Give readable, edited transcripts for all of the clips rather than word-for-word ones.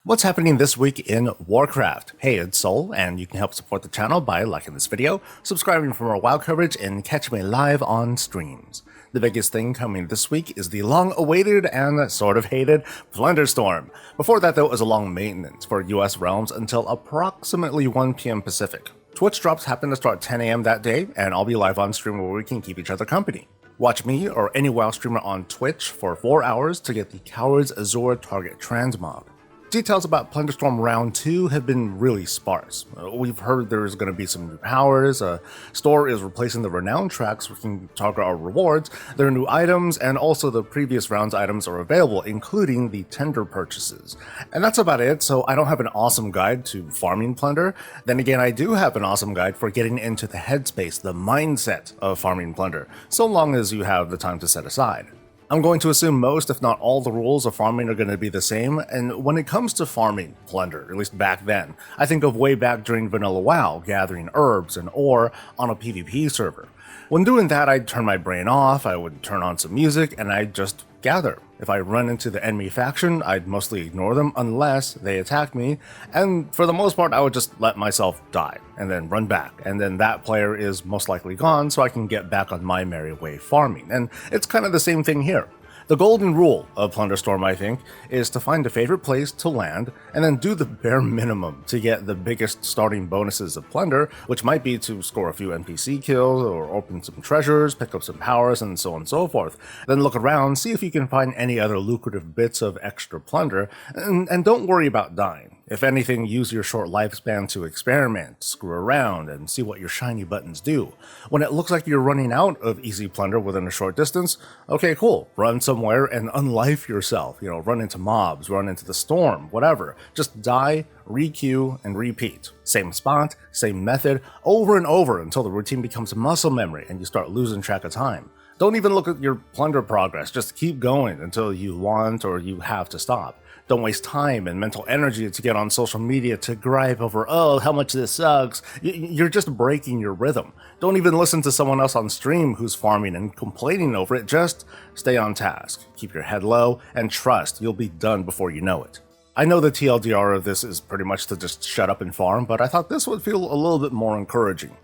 What's happening this week in Warcraft? Hey, it's Soul, and you can help support the channel by liking this video, subscribing for more WoW coverage, and catch me live on streams. The biggest thing coming this week is the long-awaited and sort of hated Plunderstorm. Before that, though, it was a long maintenance for US realms until approximately 1 PM Pacific. Twitch drops happen to start 10 AM that day, and I'll be live on stream where we can keep each other company. Watch me or any WoW streamer on Twitch for 4 hours to get the Coward's Azure target transmog. Details about Plunderstorm Round 2 have been really sparse. We've heard there's going to be some new powers, a store is replacing the renowned tracks, we can target our rewards, there are new items, and also the previous round's items are available, including the tender purchases. And that's about it, so I don't have an awesome guide to farming plunder. Then again, I do have an awesome guide for getting into the headspace, the mindset of farming plunder, so long as you have the time to set aside. I'm going to assume most, if not all, the rules of farming are going to be the same, and when it comes to farming plunder, at least back then, I think of way back during Vanilla WoW, gathering herbs and ore on a PvP server. When doing that, I'd turn my brain off, I would turn on some music, and I'd just gather. If I run into the enemy faction, I'd mostly ignore them unless they attack me, and for the most part I would just let myself die, and then run back, and then that player is most likely gone so I can get back on my merry way farming, and it's kind of the same thing here. The golden rule of Plunderstorm, I think, is to find a favorite place to land and then do the bare minimum to get the biggest starting bonuses of plunder, which might be to score a few NPC kills or open some treasures, pick up some powers, and so on and so forth. Then look around, see if you can find any other lucrative bits of extra plunder, and don't worry about dying. If anything, use your short lifespan to experiment, screw around, and see what your shiny buttons do. When it looks like you're running out of easy plunder within a short distance, okay, cool, run somewhere and unlife yourself. Run into mobs, run into the storm, whatever. Just die, re-queue, and repeat. Same spot, same method, over and over until the routine becomes muscle memory and you start losing track of time. Don't even look at your plunder progress, just keep going until you want or you have to stop. Don't waste time and mental energy to get on social media to gripe over, oh, how much this sucks. You're just breaking your rhythm. Don't even listen to someone else on stream who's farming and complaining over it. Just stay on task, keep your head low, and trust you'll be done before you know it. I know the TLDR of this is pretty much to just shut up and farm, but I thought this would feel a little bit more encouraging.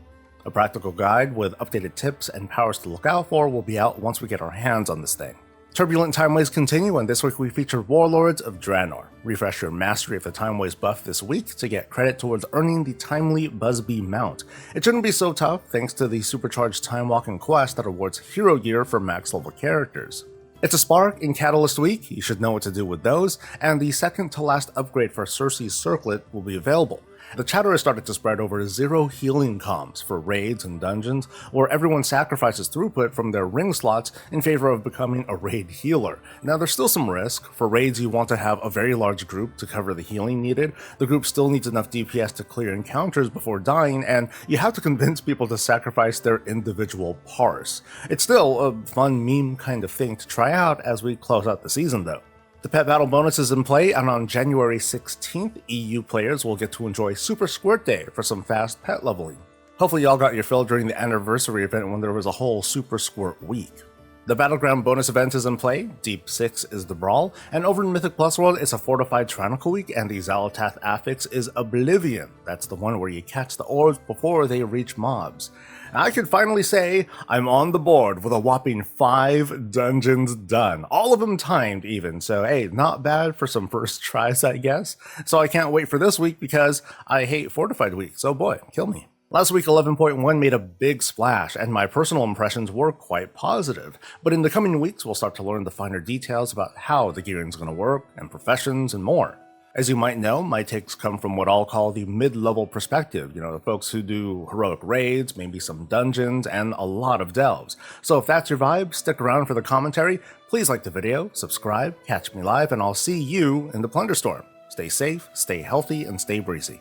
A practical guide with updated tips and powers to look out for will be out once we get our hands on this thing. Turbulent Timeways continue, and this week we feature Warlords of Draenor. Refresh your mastery of the Timeways buff this week to get credit towards earning the timely Busby mount. It shouldn't be so tough thanks to the supercharged time walking quest that awards hero gear for max level characters. It's a Spark in Catalyst Week, you should know what to do with those, and the second to last upgrade for Circe's Circlet will be available. The chatter has started to spread over 0 healing comms for raids and dungeons, where everyone sacrifices throughput from their ring slots in favor of becoming a raid healer. Now there's still some risk. For raids you want to have a very large group to cover the healing needed, the group still needs enough DPS to clear encounters before dying, and you have to convince people to sacrifice their individual parse. It's still a fun meme kind of thing to try out as we close out the season though. The pet battle bonus is in play, and on January 16th, EU players will get to enjoy Super Squirt Day for some fast pet leveling. Hopefully y'all got your fill during the anniversary event when there was a whole Super Squirt week. The Battleground bonus event is in play, Deep 6 is the Brawl, and over in Mythic Plus World it's a Fortified Tyrannical week, and the Xalatath affix is Oblivion. That's the one where you catch the orbs before they reach mobs. I can finally say I'm on the board with a whopping 5 dungeons done, all of them timed even, so hey, not bad for some first tries I guess. So I can't wait for this week because I hate Fortified weeks, oh boy, kill me. Last week 11.1 made a big splash, and my personal impressions were quite positive, but in the coming weeks we'll start to learn the finer details about how the gearing's going to work, and professions, and more. As you might know, my takes come from what I'll call the mid-level perspective, the folks who do heroic raids, maybe some dungeons, and a lot of delves. So if that's your vibe, stick around for the commentary, please like the video, subscribe, catch me live, and I'll see you in the Plunderstorm. Stay safe, stay healthy, and stay breezy.